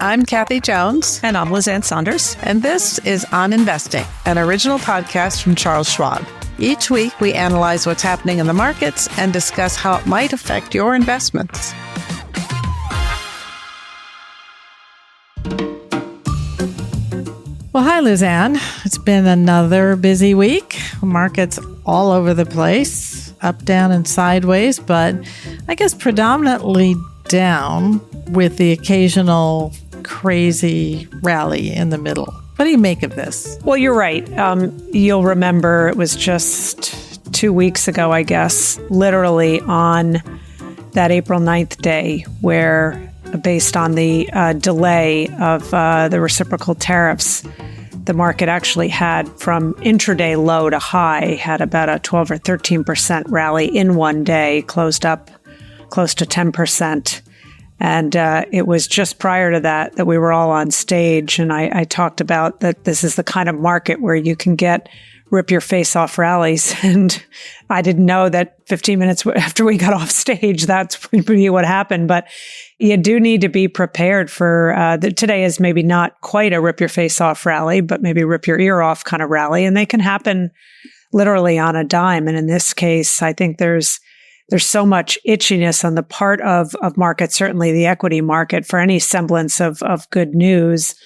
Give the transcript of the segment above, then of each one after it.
I'm Kathy Jones. And I'm Lizanne Sonders. And this is On Investing, an original podcast from Charles Schwab. Each week, we analyze what's happening in the markets and discuss how it might affect your investments. Well, hi, Lizanne. It's been another busy week. Markets all over the place, up, down, and sideways, but I guess predominantly down with the occasional crazy rally in the middle. What do you make of this? Well, you're right. You'll remember it was just 2 weeks ago, I guess, literally on that April 9th day where, based on the delay of the reciprocal tariffs, the market actually had, from intraday low to high, had about a 12 or 13% rally in one day, closed up close to 10%. And it was just prior to that we were all on stage. And I talked about that this is the kind of market where you can get rip your face off rallies. And I didn't know that 15 minutes after we got off stage, that's probably what happened. But you do need to be prepared for today is maybe not quite a rip your face off rally, but maybe rip your ear off kind of rally. And they can happen literally on a dime. And in this case, I think there's so much itchiness on the part of markets, certainly the equity market, for any semblance of good news.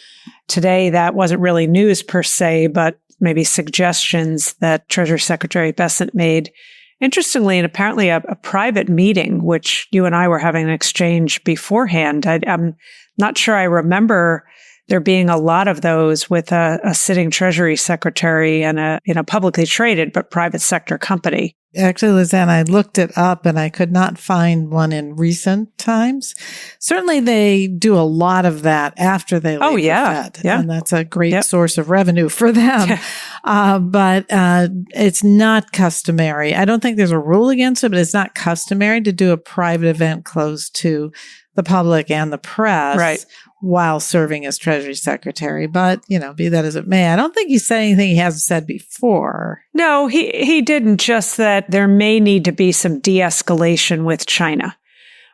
Today, that wasn't really news per se, but maybe suggestions that Treasury Secretary Bessent made. Interestingly, and apparently a private meeting, which you and I were having an exchange beforehand. I'm not sure I remember there being a lot of those with a sitting Treasury Secretary and a publicly traded but private sector company. Actually, Lizanne, I looked it up and I could not find one in recent times. Certainly, they do a lot of that after they leave the Fed. Yeah. And that's a great source of revenue for them. But it's not customary. I don't think there's a rule against it, but it's not customary to do a private event closed to the public and the press while serving as Treasury Secretary. But, be that as it may, I don't think he said anything he hasn't said before. No, he didn't, just that there may need to be some de-escalation with China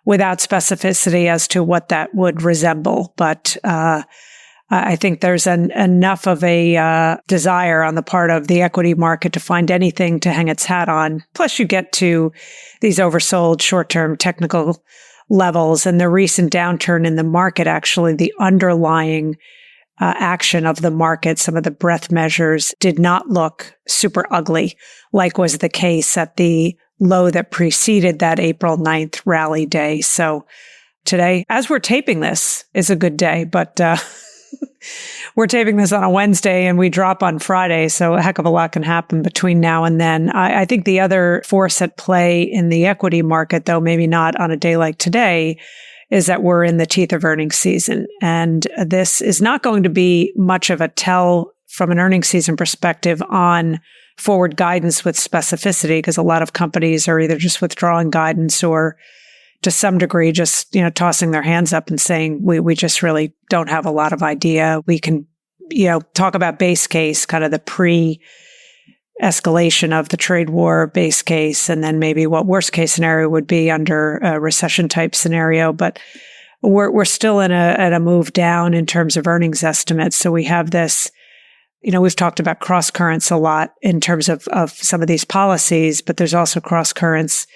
without specificity as to what that would resemble. But I think there's enough of a desire on the part of the equity market to find anything to hang its hat on. Plus, you get to these oversold short-term technical levels, and the recent downturn in the market, actually the underlying action of the market, some of the breadth measures did not look super ugly, like was the case at the low that preceded that April 9th rally day. So today, as we're taping this, is a good day, but we're taping this on a Wednesday and we drop on Friday, so a heck of a lot can happen between now and then. I think the other force at play in the equity market, though maybe not on a day like today, is that we're in the teeth of earnings season. And this is not going to be much of a tell from an earnings season perspective on forward guidance with specificity, because a lot of companies are either just withdrawing guidance or to some degree, just, tossing their hands up and saying, we just really don't have a lot of idea. We can, talk about base case, kind of the pre-escalation of the trade war base case, and then maybe what worst case scenario would be under a recession type scenario. But we're still at a move down in terms of earnings estimates. So we have this, we've talked about cross currents a lot in terms of some of these policies, but there's also cross currents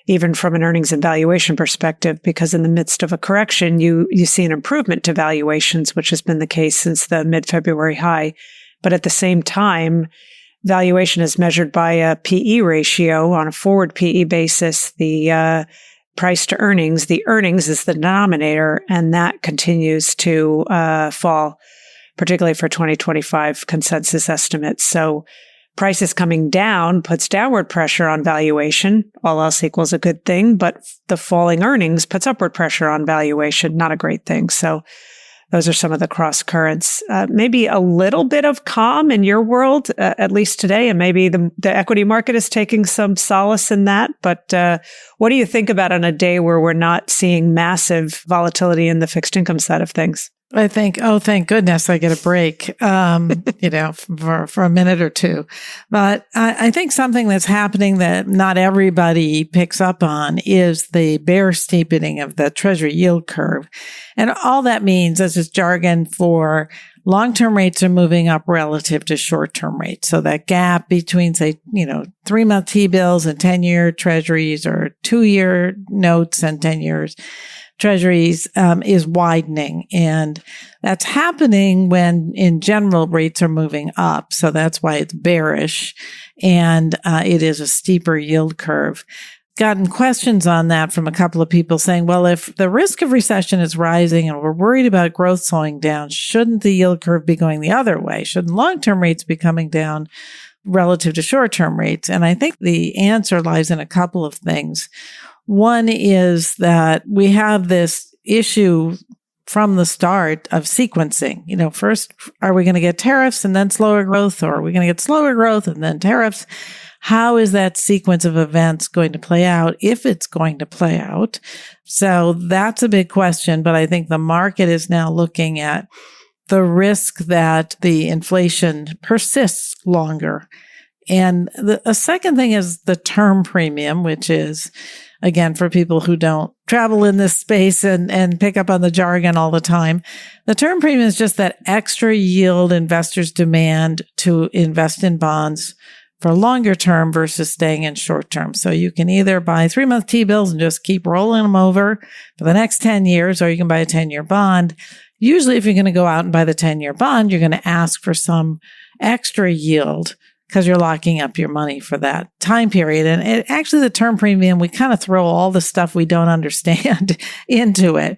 even from an earnings and valuation perspective, because in the midst of a correction, you see an improvement to valuations, which has been the case since the mid-February high. But at the same time, valuation is measured by a PE ratio on a forward PE basis, the price to earnings. The earnings is the denominator, and that continues to fall, particularly for 2025 consensus estimates. So prices coming down puts downward pressure on valuation. All else equals a good thing, but the falling earnings puts upward pressure on valuation. Not a great thing. So those are some of the cross currents. Maybe a little bit of calm in your world, at least today, and maybe the equity market is taking some solace in that. But what do you think about on a day where we're not seeing massive volatility in the fixed income side of things? I think, oh, thank goodness I get a break, for a minute or two. But I think something that's happening that not everybody picks up on is the bear steepening of the Treasury yield curve. And all that means is just jargon for long-term rates are moving up relative to short-term rates. So that gap between, say, 3-month T-bills and 10-year treasuries, or 2-year notes and 10 years treasuries, is widening. And that's happening when, in general, rates are moving up. So that's why it's bearish. And it is a steeper yield curve. Gotten questions on that from a couple of people saying, well, if the risk of recession is rising and we're worried about growth slowing down, shouldn't the yield curve be going the other way? Shouldn't long-term rates be coming down relative to short-term rates? And I think the answer lies in a couple of things. One is that we have this issue from the start of sequencing. First, are we going to get tariffs and then slower growth, or are we going to get slower growth and then tariffs? How is that sequence of events going to play out, if it's going to play out? So that's a big question, but I think the market is now looking at the risk that the inflation persists longer. And a second thing is the term premium, which is, again, for people who don't travel in this space and pick up on the jargon all the time, the term premium is just that extra yield investors demand to invest in bonds for longer term versus staying in short term. So you can either buy 3-month T-bills and just keep rolling them over for the next 10 years, or you can buy a 10-year bond. Usually, if you're going to go out and buy the 10-year bond, you're going to ask for some extra yield because you're locking up your money for that time period. And actually, the term premium, we kind of throw all the stuff we don't understand into it.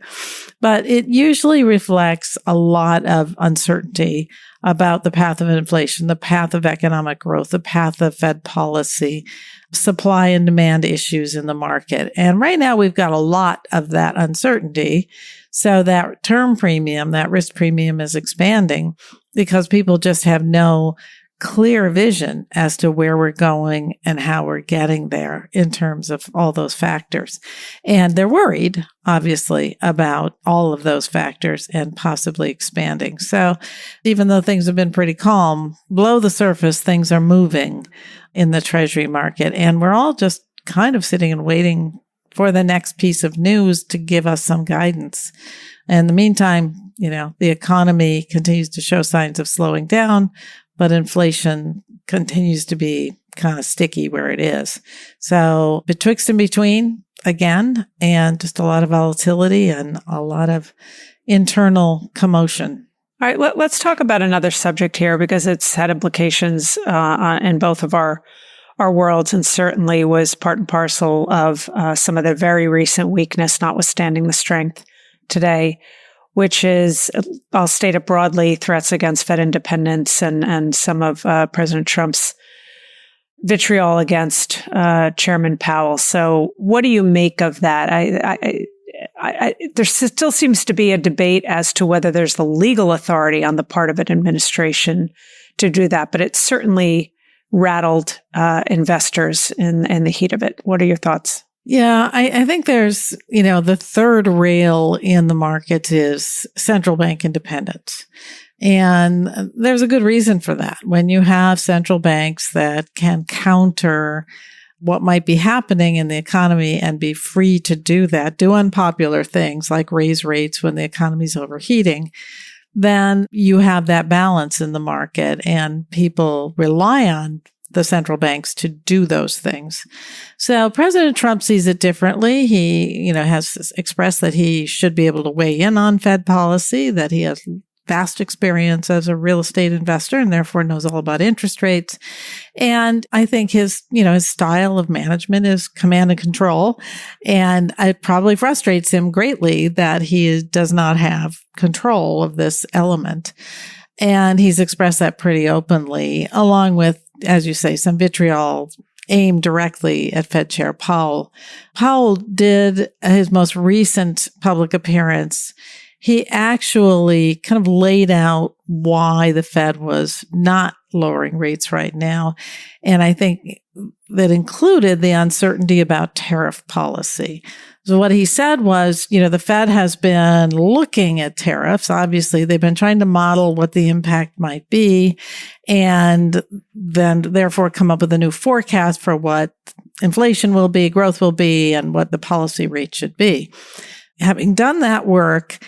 But it usually reflects a lot of uncertainty about the path of inflation, the path of economic growth, the path of Fed policy, supply and demand issues in the market. And right now, we've got a lot of that uncertainty. So that term premium, that risk premium, is expanding because people just have no clear vision as to where we're going and how we're getting there in terms of all those factors. And they're worried, obviously, about all of those factors and possibly expanding. So even though things have been pretty calm, below the surface, things are moving in the Treasury market. And we're all just kind of sitting and waiting for the next piece of news to give us some guidance. In the meantime, the economy continues to show signs of slowing down, but inflation continues to be kind of sticky where it is. So betwixt and between, again, and just a lot of volatility and a lot of internal commotion. All right, let's talk about another subject here, because it's had implications in both of our worlds, and certainly was part and parcel of some of the very recent weakness, notwithstanding the strength today, which is, I'll state it broadly, threats against Fed independence and some of President Trump's vitriol against Chairman Powell. So what do you make of that? There still seems to be a debate as to whether there's the legal authority on the part of an administration to do that, but it certainly rattled investors in the heat of it. What are your thoughts? Yeah, I think there's, the third rail in the market is central bank independence. And there's a good reason for that. When you have central banks that can counter what might be happening in the economy and be free to do that, do unpopular things like raise rates when the economy's overheating, then you have that balance in the market, and people rely on the central banks to do those things. So President Trump sees it differently. He, has expressed that he should be able to weigh in on Fed policy, that he has vast experience as a real estate investor and therefore knows all about interest rates. And I think his style of management is command and control. And it probably frustrates him greatly that he does not have control of this element. And he's expressed that pretty openly, along with, as you say, some vitriol aimed directly at Fed Chair Powell. Powell did his most recent public appearance. He actually kind of laid out why the Fed was not lowering rates right now. And I think that included the uncertainty about tariff policy. So what he said was, the Fed has been looking at tariffs. Obviously, they've been trying to model what the impact might be and then therefore come up with a new forecast for what inflation will be, growth will be, and what the policy rate should be. Having done that work,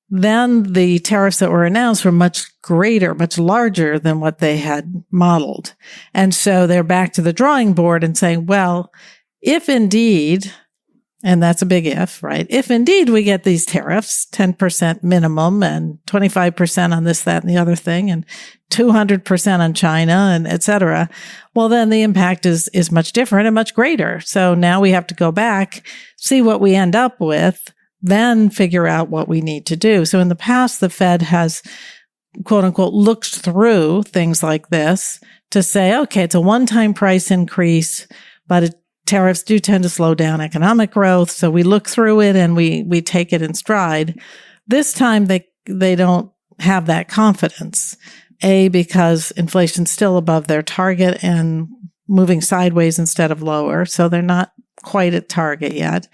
then the tariffs that were announced were much greater, much larger than what they had modeled. And so they're back to the drawing board and saying, well, if indeed, and that's a big if, right? If indeed we get these tariffs, 10% minimum and 25% on this, that, and the other thing, and 200% on China and et cetera, well, then the impact is much different and much greater. So now we have to go back, see what we end up with, then figure out what we need to do. So in the past, the Fed has, quote unquote, looked through things like this to say, okay, it's a one-time price increase, but tariffs do tend to slow down economic growth. So we look through it and we take it in stride. This time they don't have that confidence. A, because inflation's still above their target and moving sideways instead of lower. So they're not quite at target yet.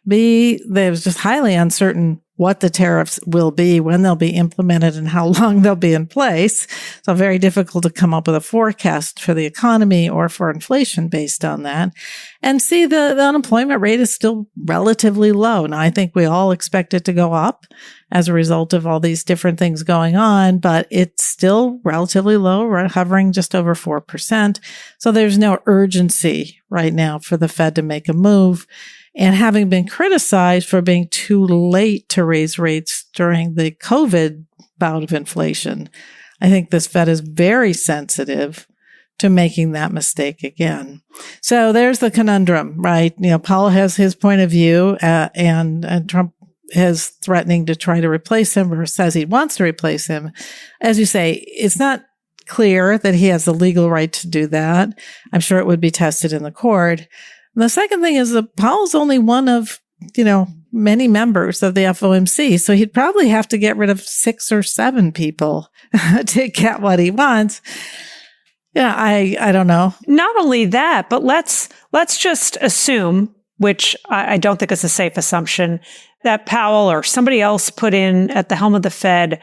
B, there's just highly uncertain what the tariffs will be, when they'll be implemented, and how long they'll be in place. So very difficult to come up with a forecast for the economy or for inflation based on that. And C, the unemployment rate is still relatively low. Now, I think we all expect it to go up as a result of all these different things going on, but it's still relatively low, right, hovering just over 4%. So there's no urgency right now for the Fed to make a move. And having been criticized for being too late to raise rates during the COVID bout of inflation, I think this Fed is very sensitive to making that mistake again. So there's the conundrum, right? Powell has his point of view, and Trump is threatening to try to replace him, or says he wants to replace him. As you say, it's not clear that he has the legal right to do that. I'm sure it would be tested in the court. And the second thing is that Powell's only one of, many members of the FOMC. So he'd probably have to get rid of 6 or 7 people to get what he wants. Yeah, I don't know. Not only that, but let's just assume, which I don't think is a safe assumption, that Powell or somebody else put in at the helm of the Fed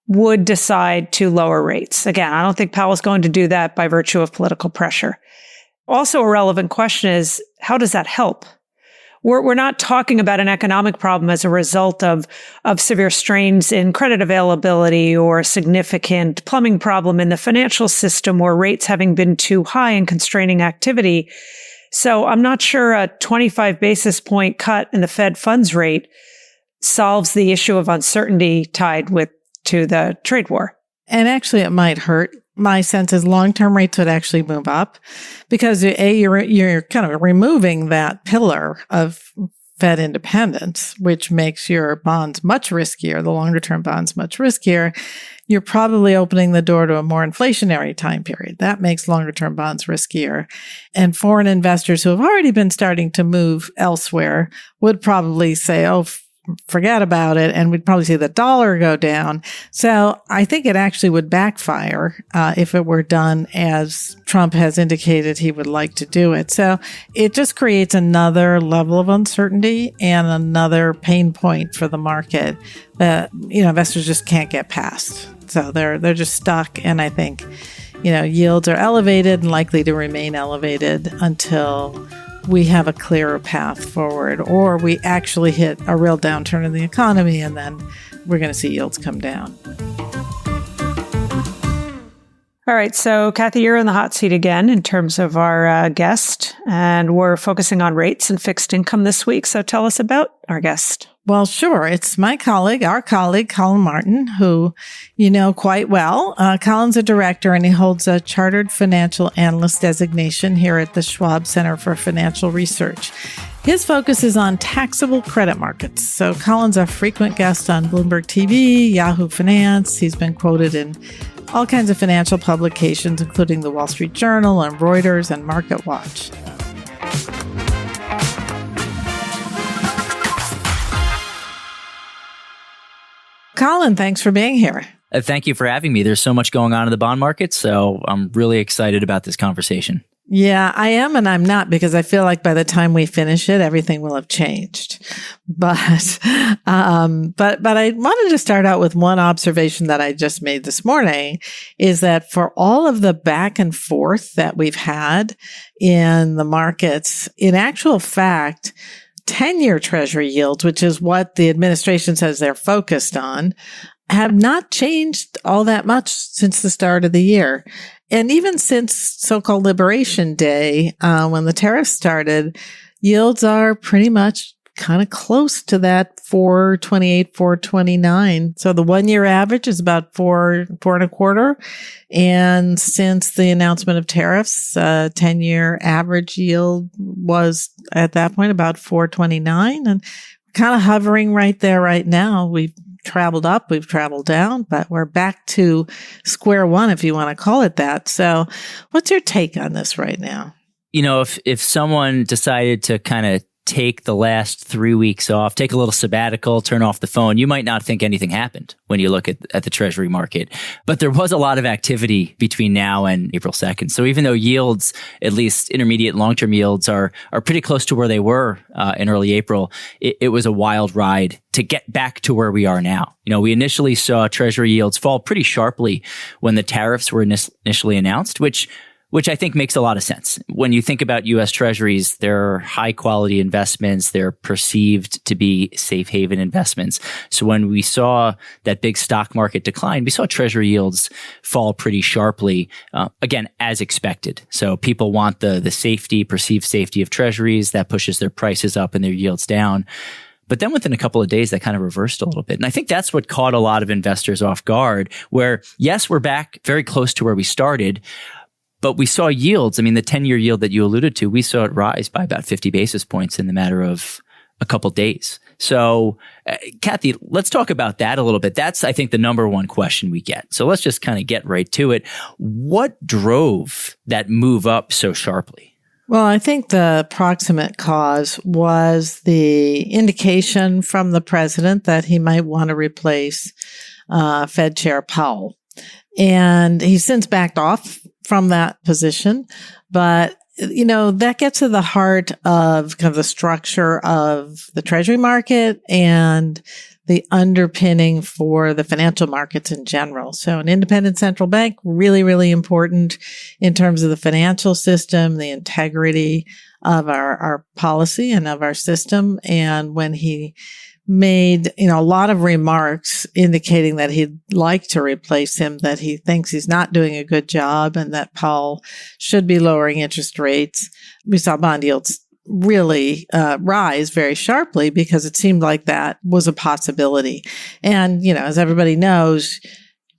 would decide to lower rates. Again, I don't think Powell's going to do that by virtue of political pressure. Also, a relevant question is, how does that help? We're not talking about an economic problem as a result of severe strains in credit availability or a significant plumbing problem in the financial system or rates having been too high and constraining activity. So I'm not sure a 25 basis point cut in the Fed funds rate solves the issue of uncertainty tied to the trade war. And actually, it might hurt. My sense is long-term rates would actually move up because you're kind of removing that pillar of Fed independence, which makes your bonds much riskier, the longer-term bonds much riskier. You're probably opening the door to a more inflationary time period. That makes longer-term bonds riskier. And foreign investors who have already been starting to move elsewhere would probably say, oh, forget about it, and we'd probably see the dollar go down. So I think it actually would backfire if it were done as Trump has indicated he would like to do it. So it just creates another level of uncertainty and another pain point for the market that investors just can't get past. So they're just stuck, and I think yields are elevated and likely to remain elevated until we have a clearer path forward, or we actually hit a real downturn in the economy, and then we're going to see yields come down. All right. So, Kathy, you're in the hot seat again in terms of our guest, and we're focusing on rates and fixed income this week. So tell us about our guest. Well, sure. It's our colleague, Collin Martin, who you know quite well. Collin's a director, and he holds a Chartered Financial Analyst designation here at the Schwab Center for Financial Research. His focus is on taxable credit markets. So Collin's a frequent guest on Bloomberg TV, Yahoo Finance. He's been quoted in all kinds of financial publications, including the Wall Street Journal and Reuters and MarketWatch. Collin, thanks for being here. Thank you for having me. There's so much going on in the bond market, so I'm really excited about this conversation. Yeah, I am and I'm not, because I feel like by the time we finish it, everything will have changed. But I wanted to start out with one observation that I just made this morning, is that for all of the back and forth that we've had in the markets, in actual fact, 10-year Treasury yields, which is what the administration says they're focused on, have not changed all that much since the start of the year. And even since so-called Liberation Day, when the tariffs started, yields are pretty much kind of close to that 4.28, 4.29. So the 1-year average is about 4.25. And since the announcement of tariffs, 10-year average yield was at that point about 4.29, and kind of hovering right there right now. We've traveled up, we've traveled down, but we're back to square one, if you want to call it that. So what's your take on this right now? You know, if someone decided to kind of take the last 3 weeks off, take a little sabbatical, turn off the phone, you might not think anything happened when you look at the Treasury market. But there was a lot of activity between now and April 2nd. So even though yields, at least intermediate and long-term yields, are pretty close to where they were in early April, it was a wild ride to get back to where we are now. You know, we initially saw Treasury yields fall pretty sharply when the tariffs were initially announced, which I think makes a lot of sense. When you think about U.S. Treasuries, they're high quality investments. They're perceived to be safe haven investments. So when we saw that big stock market decline, we saw Treasury yields fall pretty sharply, again, as expected. So people want the safety, perceived safety of Treasuries. That pushes their prices up and their yields down. But then within a couple of days, that kind of reversed a little bit. And I think that's what caught a lot of investors off guard, where, yes, we're back very close to where we started, but we saw yields. I mean, the 10-year yield that you alluded to, we saw it rise by about 50 basis points in the matter of a couple days. So, Kathy, let's talk about that a little bit. That's, I think, the number one question we get. So let's just kind of get right to it. What drove that move up so sharply? Well, I think the approximate cause was the indication from the president that he might want to replace Fed Chair Powell. And he's since backed off from that position. But, you know, that gets to the heart of kind of the structure of the Treasury market and the underpinning for the financial markets in general. So an independent central bank, really, really important in terms of the financial system, the integrity of our policy and of our system. And when he made, you know, a lot of remarks indicating that he'd like to replace him, that he thinks he's not doing a good job and that Powell should be lowering interest rates, we saw bond yields really rise very sharply because it seemed like that was a possibility. And, you know, as everybody knows,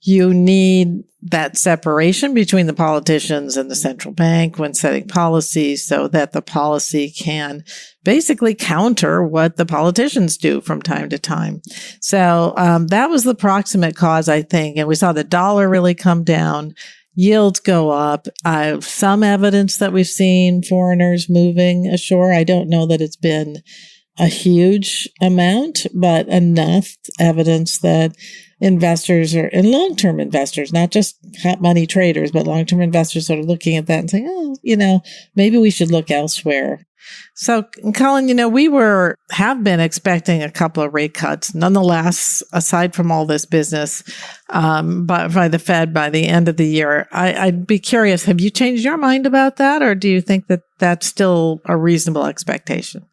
you need that separation between the politicians and the central bank when setting policies so that the policy can basically counter what the politicians do from time to time. So that was the proximate cause, I think. And we saw the dollar really come down, yields go up. Some evidence that we've seen foreigners moving ashore. I don't know that it's been a huge amount, but enough evidence that investors are, and long-term investors, not just hot money traders, but long-term investors sort of looking at that and saying, oh, you know, maybe we should look elsewhere. So, Collin, you know, we have been expecting a couple of rate cuts. Nonetheless, aside from all this business by the Fed by the end of the year, I'd be curious, have you changed your mind about that, or do you think that that's still a reasonable expectation?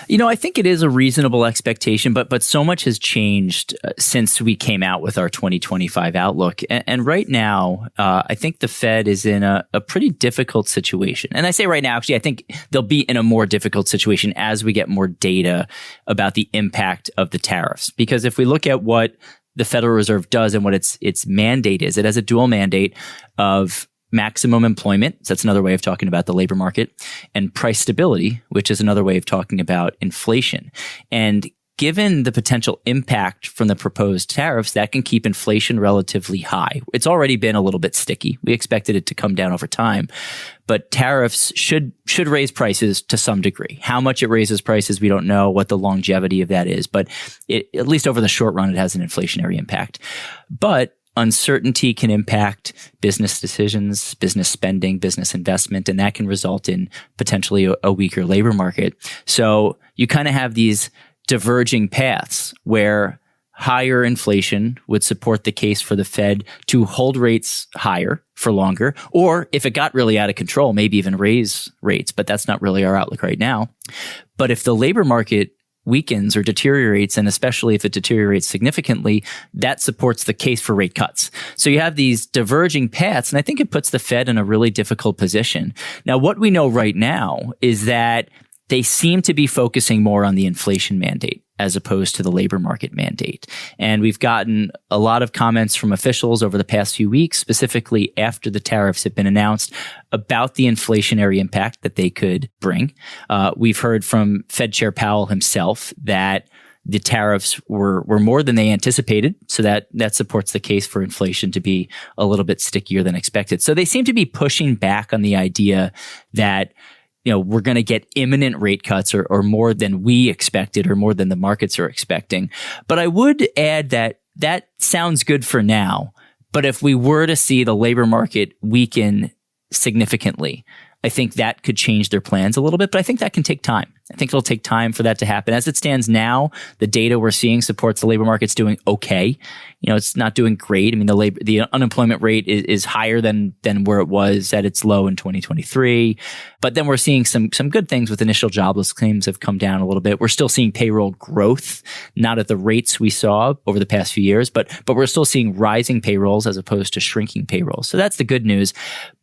You know, I think it is a reasonable expectation, but so much has changed since we came out with our 2025 outlook. And right now, I think the Fed is in a pretty difficult situation. And I say right now, actually, I think they'll be in a more difficult situation as we get more data about the impact of the tariffs. Because if we look at what the Federal Reserve does and what its mandate is, it has a dual mandate of maximum employment, so that's another way of talking about the labor market, and price stability, which is another way of talking about inflation. And given the potential impact from the proposed tariffs, that can keep inflation relatively high. It's already been a little bit sticky. We expected it to come down over time, but tariffs should raise prices to some degree. How much it raises prices, we don't know what the longevity of that is, but at least over the short run, it has an inflationary impact. But uncertainty can impact business decisions, business spending, business investment, and that can result in potentially a weaker labor market. So you kind of have these diverging paths where higher inflation would support the case for the Fed to hold rates higher for longer, or if it got really out of control, maybe even raise rates, but that's not really our outlook right now. But if the labor market weakens or deteriorates, and especially if it deteriorates significantly, that supports the case for rate cuts. So you have these diverging paths, and I think it puts the Fed in a really difficult position. Now, what we know right now is that they seem to be focusing more on the inflation mandate as opposed to the labor market mandate. And we've gotten a lot of comments from officials over the past few weeks, specifically after the tariffs have been announced, about the inflationary impact that they could bring. We've heard from Fed Chair Powell himself that the tariffs were more than they anticipated. So that supports the case for inflation to be a little bit stickier than expected. So they seem to be pushing back on the idea that we're going to get imminent rate cuts or more than we expected or more than the markets are expecting. But I would add that sounds good for now. But if we were to see the labor market weaken significantly, I think that could change their plans a little bit, but I think that can take time. I think it'll take time for that to happen. As it stands now, the data we're seeing supports the labor market's doing okay. It's not doing great. I mean, the unemployment rate is higher than where it was at its low in 2023. But then we're seeing some good things with initial jobless claims have come down a little bit. We're still seeing payroll growth, not at the rates we saw over the past few years, but we're still seeing rising payrolls as opposed to shrinking payrolls. So that's the good news.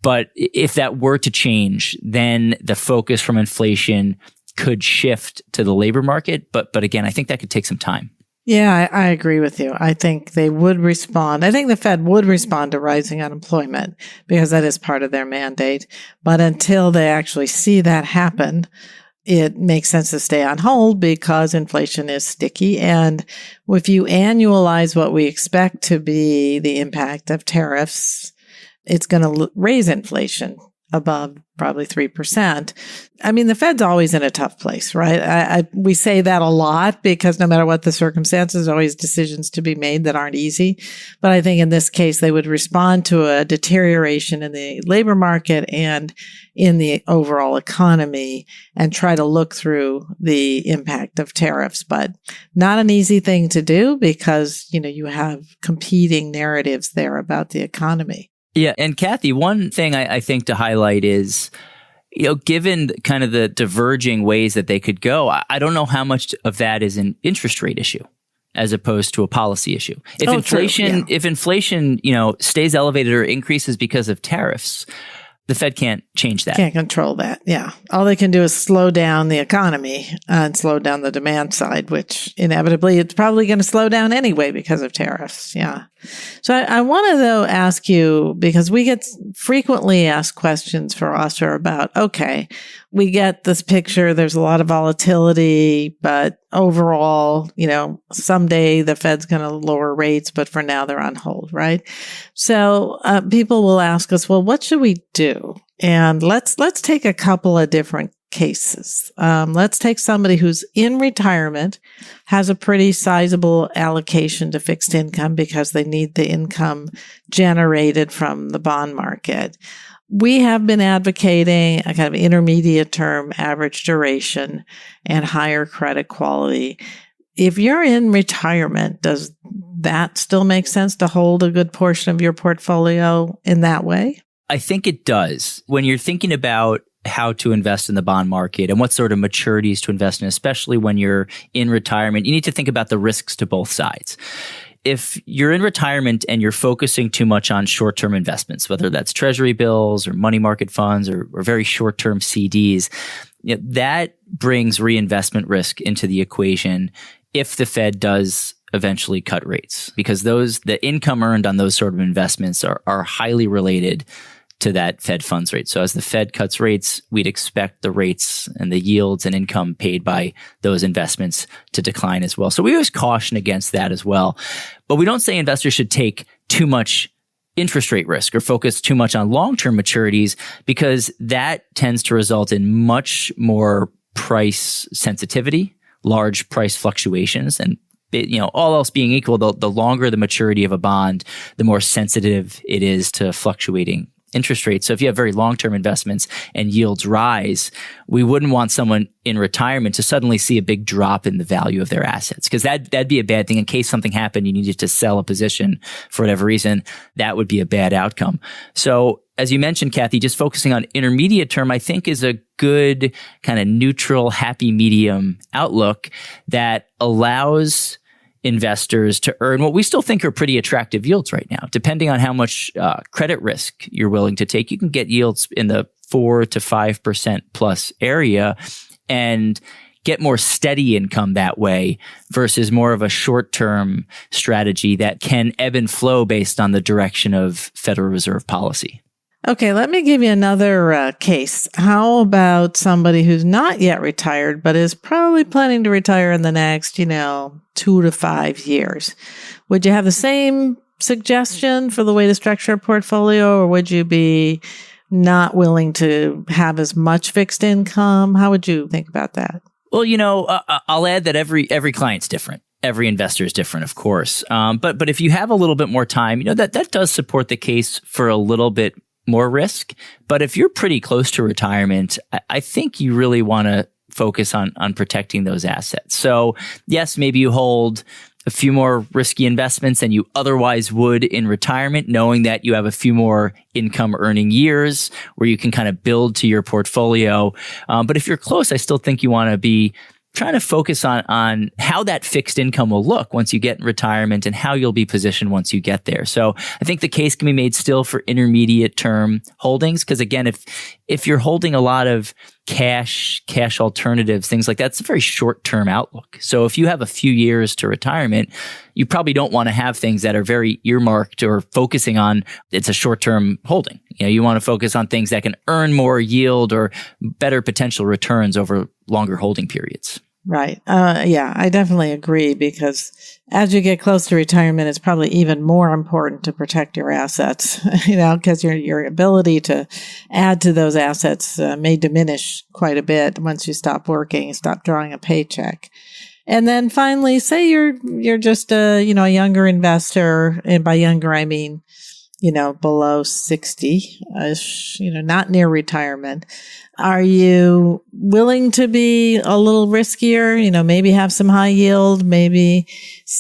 But if that were to change, then the focus from inflation could shift to the labor market. But again, I think that could take some time. Yeah, I agree with you. I think they would respond. I think the Fed would respond to rising unemployment because that is part of their mandate. But until they actually see that happen, it makes sense to stay on hold because inflation is sticky. And if you annualize what we expect to be the impact of tariffs, it's going to raise inflation above probably 3%. I mean, the Fed's always in a tough place, right? We say that a lot because no matter what the circumstances, always decisions to be made that aren't easy. But I think in this case, they would respond to a deterioration in the labor market and in the overall economy and try to look through the impact of tariffs. But not an easy thing to do because, you have competing narratives there about the economy. Yeah. And Kathy, one thing I think to highlight is, given kind of the diverging ways that they could go, I don't know how much of that is an interest rate issue as opposed to a policy issue. If inflation, stays elevated or increases because of tariffs, the Fed can't change that. Can't control that. Yeah. All they can do is slow down the economy and slow down the demand side, which inevitably it's probably going to slow down anyway because of tariffs. Yeah. So I want to, though, ask you, because we get frequently asked questions for Oscar about, okay, we get this picture, there's a lot of volatility, but overall, someday the Fed's going to lower rates, but for now they're on hold, right? So people will ask us, well, what should we do? And let's take a couple of different cases. Let's take somebody who's in retirement, has a pretty sizable allocation to fixed income because they need the income generated from the bond market. We have been advocating a kind of intermediate term average duration and higher credit quality. If you're in retirement, does that still make sense to hold a good portion of your portfolio in that way? I think it does. When you're thinking about how to invest in the bond market and what sort of maturities to invest in, especially when you're in retirement, you need to think about the risks to both sides. If you're in retirement and you're focusing too much on short-term investments, whether that's treasury bills or money market funds or very short-term CDs, that brings reinvestment risk into the equation if the Fed does eventually cut rates, because the income earned on those sort of investments are highly related to that Fed funds rate. So as the Fed cuts rates, we'd expect the rates and the yields and income paid by those investments to decline as well. So we always caution against that as well. But we don't say investors should take too much interest rate risk or focus too much on long-term maturities, because that tends to result in much more price sensitivity, large price fluctuations, and all else being equal, the longer the maturity of a bond, the more sensitive it is to fluctuating interest rates. So if you have very long-term investments and yields rise, we wouldn't want someone in retirement to suddenly see a big drop in the value of their assets, because that'd be a bad thing. In case something happened, you needed to sell a position for whatever reason, that would be a bad outcome. So as you mentioned, Kathy, just focusing on intermediate term, I think is a good kind of neutral, happy medium outlook that allows investors to earn what we still think are pretty attractive yields right now. Depending on how much credit risk you're willing to take, you can get yields in the 4 to 5% plus area and get more steady income that way versus more of a short-term strategy that can ebb and flow based on the direction of Federal Reserve policy. Okay, let me give you another case. How about somebody who's not yet retired, but is probably planning to retire in the next, 2 to 5 years? Would you have the same suggestion for the way to structure a portfolio, or would you be not willing to have as much fixed income? How would you think about that? Well, I'll add that every client's different. Every investor is different, of course. But if you have a little bit more time, that does support the case for a little bit more risk. But if you're pretty close to retirement, I think you really want to focus on protecting those assets. So yes, maybe you hold a few more risky investments than you otherwise would in retirement, knowing that you have a few more income earning years where you can kind of build to your portfolio. But if you're close, I still think you want to be trying to focus on how that fixed income will look once you get in retirement and how you'll be positioned once you get there. So I think the case can be made still for intermediate term holdings. Because again, if you're holding a lot of cash alternatives, things like that, it's a very short-term outlook. So if you have a few years to retirement, you probably don't want to have things that are very earmarked or focusing on it's a short-term holding. You want to focus on things that can earn more yield or better potential returns over longer holding periods. Right. Yeah, I definitely agree, because as you get close to retirement, it's probably even more important to protect your assets, because your ability to add to those assets may diminish quite a bit once you stop working, stop drawing a paycheck. And then finally, say you're just a younger investor, and by younger I mean below 60-ish, not near retirement. Are you willing to be a little riskier, maybe have some high yield, maybe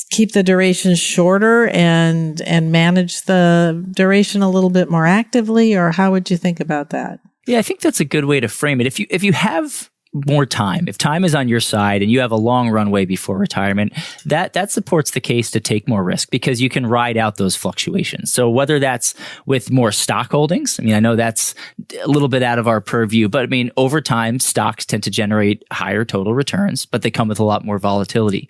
keep the duration shorter and manage the duration a little bit more actively? Or how would you think about that? Yeah, I think that's a good way to frame it. If you have more time, if time is on your side and you have a long runway before retirement, that supports the case to take more risk, because you can ride out those fluctuations. So whether that's with more stock holdings, I know that's a little bit out of our purview, but over time, stocks tend to generate higher total returns, but they come with a lot more volatility.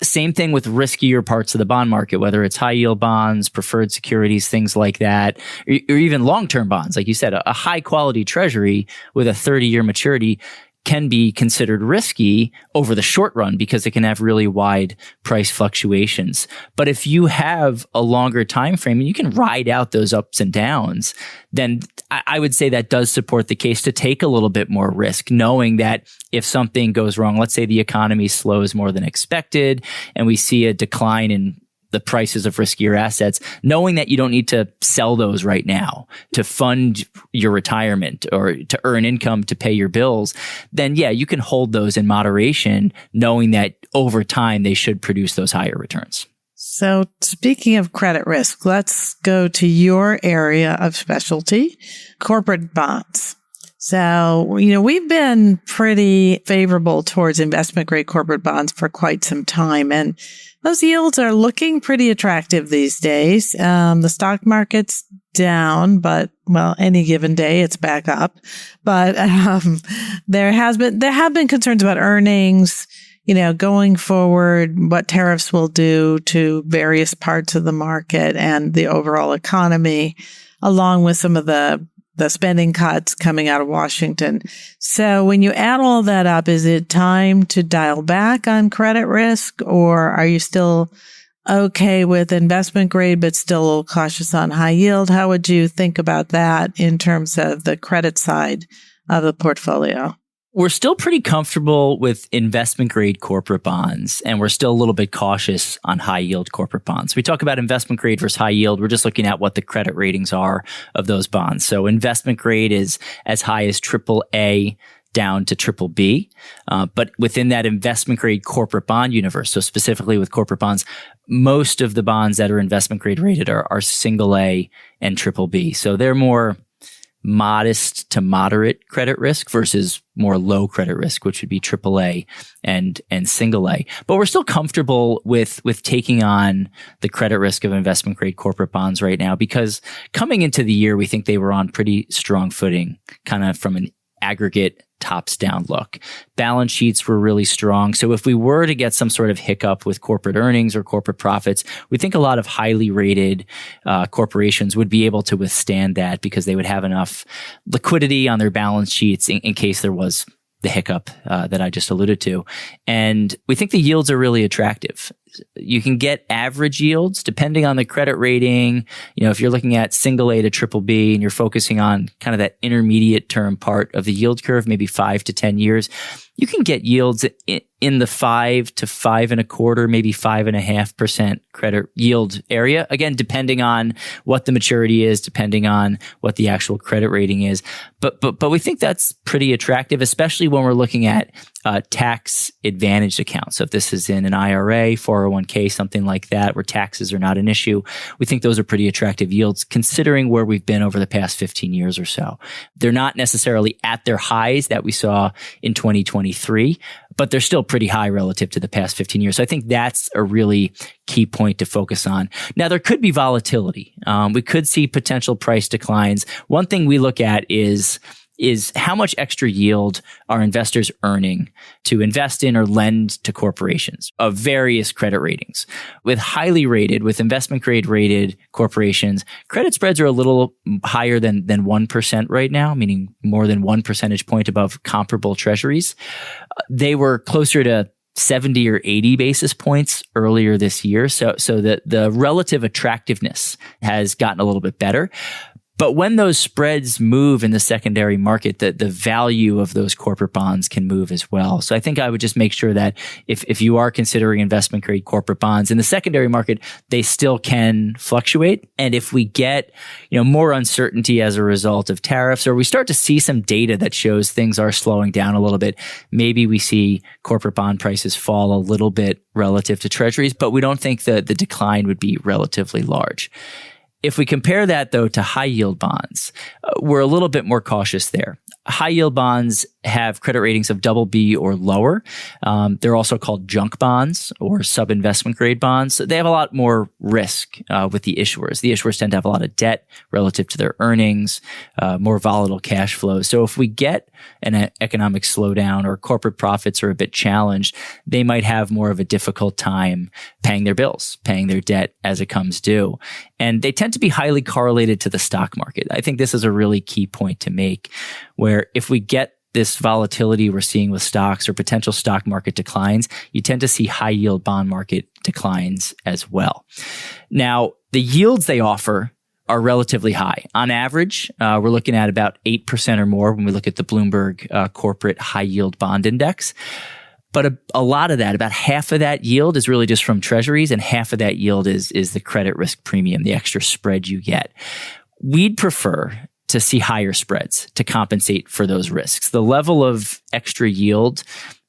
Same thing with riskier parts of the bond market, whether it's high yield bonds, preferred securities, things like that, or even long-term bonds. Like you said, a high quality treasury with a 30-year maturity can be considered risky over the short run because it can have really wide price fluctuations. But if you have a longer time frame and you can ride out those ups and downs, then I would say that does support the case to take a little bit more risk, knowing that if something goes wrong, let's say the economy slows more than expected and we see a decline in the prices of riskier assets, knowing that you don't need to sell those right now to fund your retirement or to earn income to pay your bills, then yeah, you can hold those in moderation, knowing that over time they should produce those higher returns. So speaking of credit risk, let's go to your area of specialty, corporate bonds. So, we've been pretty favorable towards investment grade corporate bonds for quite some time, and those yields are looking pretty attractive these days. The stock market's down, but any given day it's back up. But there have been concerns about earnings, going forward, what tariffs will do to various parts of the market and the overall economy, along with some of the spending cuts coming out of Washington. So when you add all that up, is it time to dial back on credit risk, or are you still okay with investment grade, but still a little cautious on high yield? How would you think about that in terms of the credit side of the portfolio? We're still pretty comfortable with investment grade corporate bonds, and we're still a little bit cautious on high yield corporate bonds. We talk about investment grade versus high yield. We're just looking at what the credit ratings are of those bonds. So investment grade is as high as AAA down to BBB. But within that investment grade corporate bond universe, so specifically with corporate bonds, most of the bonds that are investment grade rated are single A and BBB. So they're more modest to moderate credit risk versus more low credit risk, which would be AAA and single A. But we're still comfortable with taking on the credit risk of investment grade corporate bonds right now, because coming into the year, we think they were on pretty strong footing, kind of from an aggregate tops down look. Balance sheets were really strong. So if we were to get some sort of hiccup with corporate earnings or corporate profits, we think a lot of highly rated corporations would be able to withstand that, because they would have enough liquidity on their balance sheets in case there was the hiccup that I just alluded to. And we think the yields are really attractive. You can get average yields depending on the credit rating. You know, if you're looking at single A to BBB and you're focusing on kind of that intermediate term part of the yield curve, maybe 5 to 10 years, you can get yields in the 5 to 5.25%, maybe 5.5% credit yield area. Again, depending on what the maturity is, depending on what the actual credit rating is. But we think that's pretty attractive, especially when we're looking at tax advantaged accounts. So if this is in an IRA, 401k, something like that, where taxes are not an issue, we think those are pretty attractive yields considering where we've been over the past 15 years or so. They're not necessarily at their highs that we saw in 2023, but they're still pretty high relative to the past 15 years. So I think that's a really key point to focus on. Now, there could be volatility. We could see potential price declines. One thing we look at is how much extra yield are investors earning to invest in or lend to corporations of various credit ratings. With highly rated, with investment grade rated corporations, credit spreads are a little higher than 1% right now, meaning more than 1 percentage point above comparable treasuries. They were closer to 70 or 80 basis points earlier this year. So the relative attractiveness has gotten a little bit better. But when those spreads move in the secondary market, the value of those corporate bonds can move as well. So I think I would just make sure that if you are considering investment grade corporate bonds in the secondary market, they still can fluctuate. And if we get, more uncertainty as a result of tariffs, or we start to see some data that shows things are slowing down a little bit, maybe we see corporate bond prices fall a little bit relative to treasuries, but we don't think that the decline would be relatively large. If we compare that, though, to high yield bonds, we're a little bit more cautious there. High yield bonds have credit ratings of BB or lower. They're also called junk bonds or sub-investment grade bonds. So they have a lot more risk with the issuers. The issuers tend to have a lot of debt relative to their earnings, more volatile cash flows. So if we get an economic slowdown or corporate profits are a bit challenged, they might have more of a difficult time paying their bills, paying their debt as it comes due. And they tend to be highly correlated to the stock market. I think this is a really key point to make, where if we get this volatility we're seeing with stocks or potential stock market declines, you tend to see high yield bond market declines as well. Now, the yields they offer are relatively high. On average, we're looking at about 8% or more when we look at the Bloomberg Corporate High Yield Bond Index. But a lot of that, about half of that yield is really just from treasuries, and half of that yield is the credit risk premium, the extra spread you get. We'd prefer to see higher spreads to compensate for those risks. The level of extra yield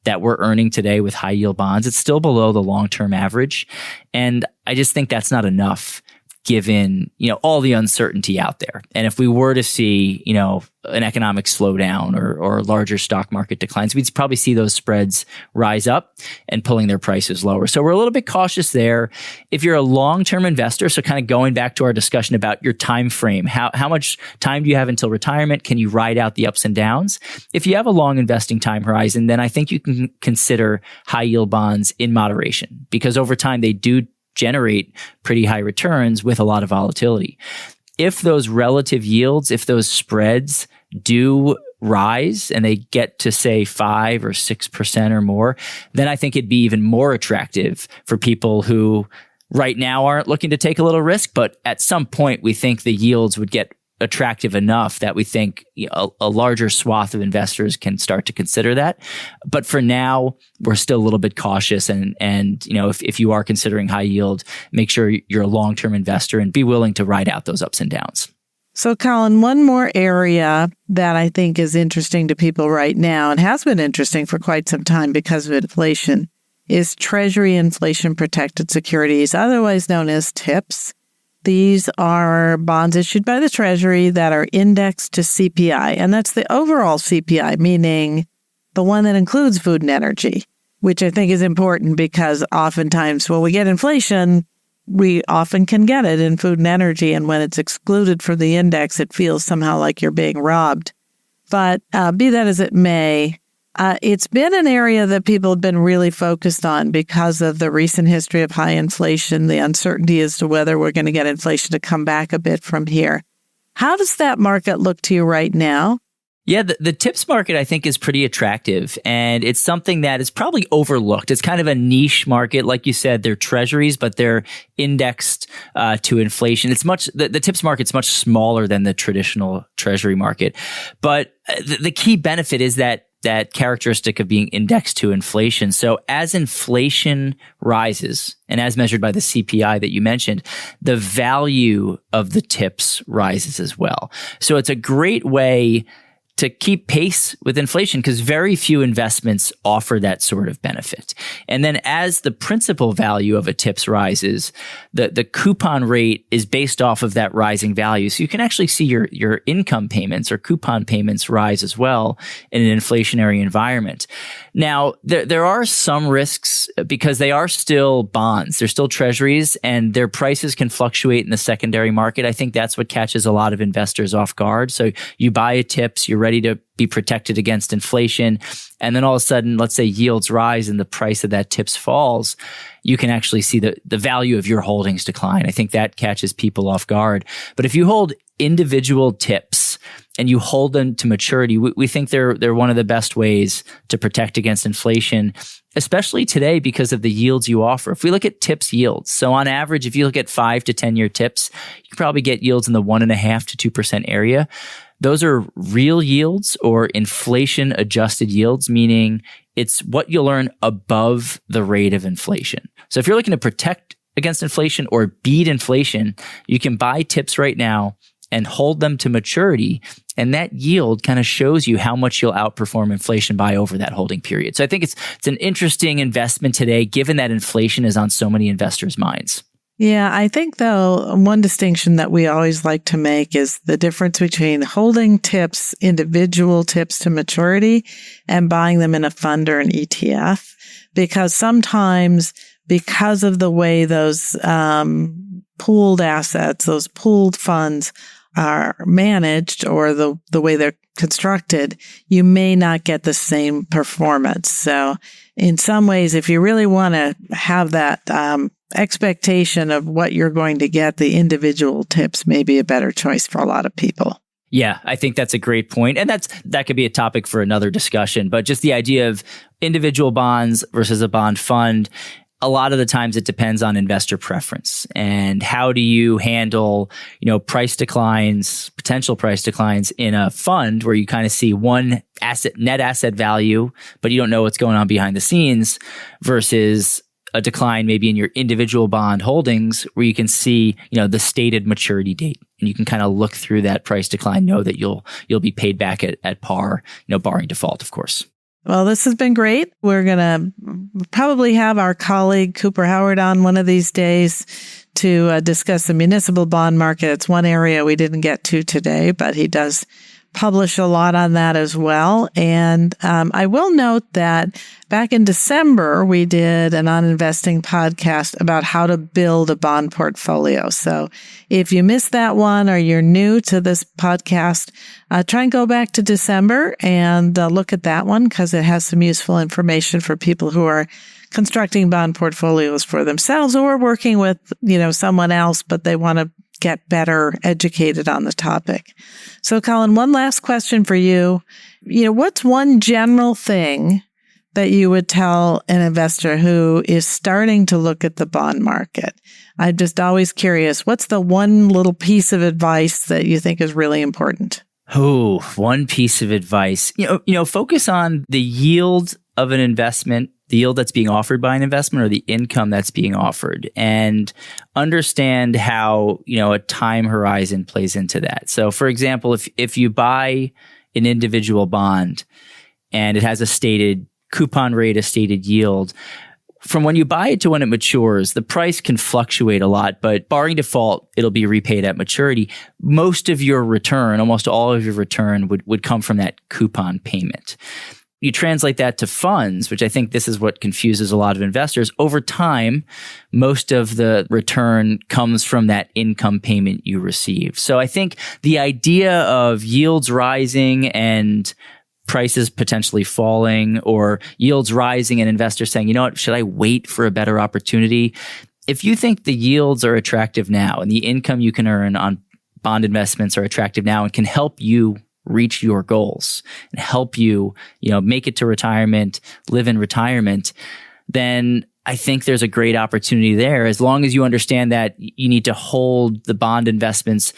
that we're earning today with high yield bonds, it's still below the long-term average. And I just think that's not enough given, all the uncertainty out there. And if we were to see, an economic slowdown or larger stock market declines, we'd probably see those spreads rise up and pulling their prices lower. So we're a little bit cautious there. If you're a long-term investor, so kind of going back to our discussion about your time frame, how much time do you have until retirement? Can you ride out the ups and downs? If you have a long investing time horizon, then I think you can consider high yield bonds in moderation, because over time they do generate pretty high returns with a lot of volatility. If those relative yields, if those spreads do rise and they get to say 5 or 6% or more, then I think it'd be even more attractive for people who right now aren't looking to take a little risk, but at some point we think the yields would get attractive enough that we think a larger swath of investors can start to consider that. But for now, we're still a little bit cautious. And if you are considering high yield, make sure you're a long-term investor and be willing to ride out those ups and downs. So, Collin, one more area that I think is interesting to people right now and has been interesting for quite some time because of inflation is Treasury Inflation Protected Securities, otherwise known as TIPS. These are bonds issued by the Treasury that are indexed to CPI, and that's the overall CPI, meaning the one that includes food and energy, which I think is important because oftentimes when we get inflation, we often can get it in food and energy, and when it's excluded from the index, it feels somehow like you're being robbed. But be that as it may, it's been an area that people have been really focused on because of the recent history of high inflation, the uncertainty as to whether we're going to get inflation to come back a bit from here. How does that market look to you right now? Yeah, the TIPS market, I think, is pretty attractive, and it's something that is probably overlooked. It's kind of a niche market. Like you said, they're treasuries, but they're indexed to inflation. The TIPS market's much smaller than the traditional treasury market. But the key benefit is that characteristic of being indexed to inflation. So as inflation rises, and as measured by the CPI that you mentioned, the value of the TIPS rises as well. So it's a great way to keep pace with inflation because very few investments offer that sort of benefit. And then as the principal value of a TIPS rises, the coupon rate is based off of that rising value. So you can actually see your income payments or coupon payments rise as well in an inflationary environment. Now, there are some risks because they are still bonds. They're still treasuries and their prices can fluctuate in the secondary market. I think that's what catches a lot of investors off guard. So you buy a TIPS, you're ready to be protected against inflation. And then all of a sudden, let's say yields rise and the price of that TIPS falls, you can actually see the value of your holdings decline. I think that catches people off guard. But if you hold individual TIPS and you hold them to maturity, we think they're one of the best ways to protect against inflation, especially today because of the yields you offer. If we look at TIPS yields, so on average, if you look at 5 to 10 year TIPS, you can probably get yields in the 1.5% to 2% area. Those are real yields or inflation adjusted yields, meaning it's what you'll earn above the rate of inflation. So if you're looking to protect against inflation or beat inflation, you can buy TIPS right now and hold them to maturity. And that yield kind of shows you how much you'll outperform inflation by over that holding period. So I think it's an interesting investment today, given that inflation is on so many investors' minds. Yeah, I think, though, one distinction that we always like to make is the difference between holding TIPS, individual TIPS to maturity, and buying them in a fund or an ETF. Because sometimes, because of the way those pooled assets, those pooled funds are managed or the way they're constructed, you may not get the same performance. So in some ways, if you really want to have that expectation of what you're going to get, the individual TIPS may be a better choice for a lot of people. Yeah, I think that's a great point. And that could be a topic for another discussion. But just the idea of individual bonds versus a bond fund, a lot of the times it depends on investor preference and how do you handle, price declines, potential price declines in a fund where you kind of see one net asset value, but you don't know what's going on behind the scenes versus a decline maybe in your individual bond holdings where you can see, the stated maturity date and you can kind of look through that price decline, know that you'll be paid back at par, barring default, of course. Well, this has been great. We're going to probably have our colleague Cooper Howard on one of these days to discuss the municipal bond market. It's one area we didn't get to today, but he does publish a lot on that as well. And I will note that back in December, we did an On Investing podcast about how to build a bond portfolio. So if you missed that one or you're new to this podcast, try and go back to December and look at that one because it has some useful information for people who are constructing bond portfolios for themselves or working with, someone else, but they want to get better educated on the topic. So, Collin, one last question for you. What's one general thing that you would tell an investor who is starting to look at the bond market? I'm just always curious. What's the one little piece of advice that you think is really important? Oh, one piece of advice. Focus on the yield of an investment, the yield that's being offered by an investment, or the income that's being offered, and understand how, a time horizon plays into that. So, for example, if you buy an individual bond and it has a stated coupon rate, a stated yield, from when you buy it to when it matures, the price can fluctuate a lot, but barring default, it'll be repaid at maturity. Most of your return, almost all of your return would come from that coupon payment. You translate that to funds, which I think this is what confuses a lot of investors. Over time, most of the return comes from that income payment you receive. So I think the idea of yields rising and prices potentially falling, or yields rising and investors saying, should I wait for a better opportunity? If you think the yields are attractive now and the income you can earn on bond investments are attractive now and can help you reach your goals and help you, make it to retirement, live in retirement, then I think there's a great opportunity there, as long as you understand that you need to hold the bond investments,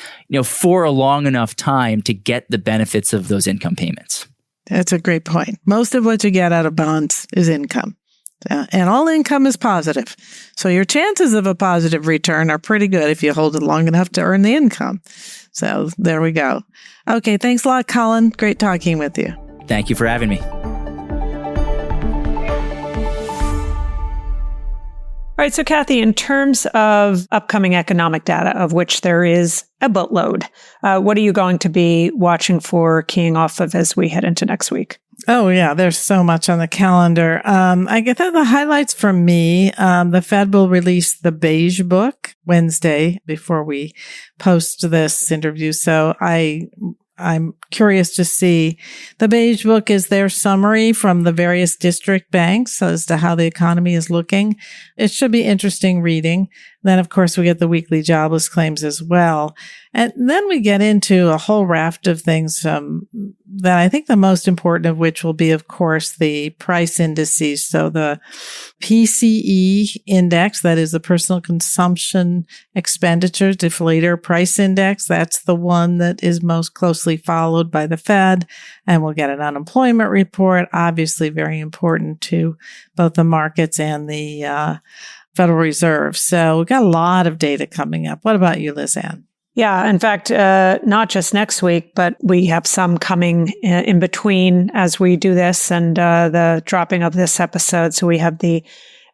for a long enough time to get the benefits of those income payments. That's a great point. Most of what you get out of bonds is income. And all income is positive. So your chances of a positive return are pretty good if you hold it long enough to earn the income. So there we go. Okay, thanks a lot, Collin. Great talking with you. Thank you for having me. All right, so Kathy, in terms of upcoming economic data, of which there is a boatload, what are you going to be watching for, keying off of as we head into next week? Oh, yeah, there's so much on the calendar. I get the highlights from me. The Fed will release the Beige Book Wednesday before we post this interview. So I'm curious to see. The Beige Book is their summary from the various district banks as to how the economy is looking. It should be interesting reading. Then, of course, we get the weekly jobless claims as well. And then we get into a whole raft of things that I think the most important of which will be, of course, the price indices. So the PCE index, that is the personal consumption expenditure deflator price index. That's the one that is most closely followed by the Fed. And we'll get an unemployment report, obviously very important to both the markets and the Federal Reserve. So we've got a lot of data coming up. What about you, Lizanne? Yeah, in fact, not just next week, but we have some coming in between as we do this and the dropping of this episode. So we have the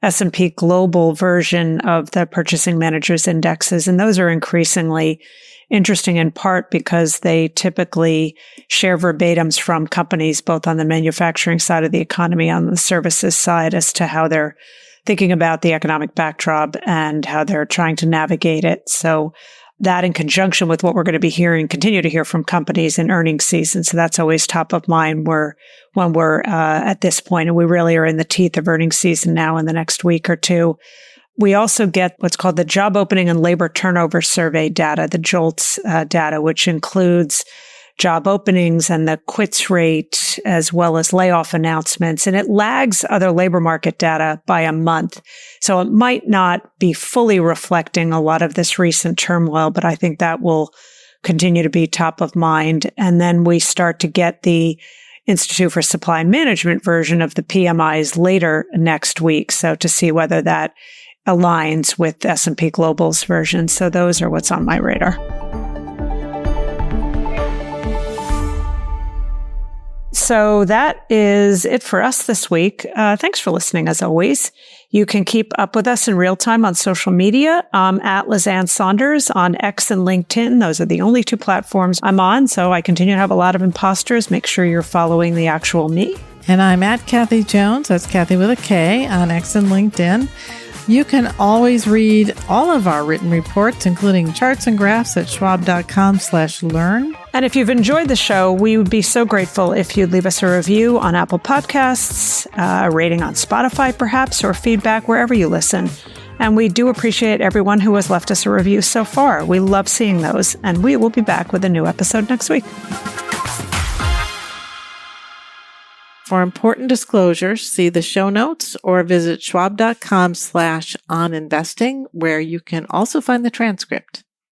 S&P Global version of the Purchasing Managers Indexes, and those are increasingly interesting in part because they typically share verbatims from companies, both on the manufacturing side of the economy, on the services side, as to how they're thinking about the economic backdrop and how they're trying to navigate it. So that in conjunction with what we're going to continue to hear from companies in earnings season. So that's always top of mind when we're at this point, and we really are in the teeth of earnings season now in the next week or two. We also get what's called the Job Opening and Labor Turnover Survey data, the JOLTS data, which includes job openings and the quits rate, as well as layoff announcements. And it lags other labor market data by a month. So it might not be fully reflecting a lot of this recent turmoil, but I think that will continue to be top of mind. And then we start to get the Institute for Supply Management version of the PMIs later next week. So to see whether that aligns with S&P Global's version. So those are what's on my radar. So that is it for us this week. Thanks for listening, as always. You can keep up with us in real time on social media. At Lizanne Sonders on X and LinkedIn. Those are the only two platforms I'm on, so I continue to have a lot of imposters. Make sure you're following the actual me. And I'm at Kathy Jones. That's Kathy with a K on X and LinkedIn. You can always read all of our written reports, including charts and graphs, at schwab.com/learn. And if you've enjoyed the show, we would be so grateful if you'd leave us a review on Apple Podcasts, a rating on Spotify perhaps, or feedback wherever you listen. And we do appreciate everyone who has left us a review so far. We love seeing those. And we will be back with a new episode next week. For important disclosures, see the show notes or visit schwab.com/oninvesting, where you can also find the transcript.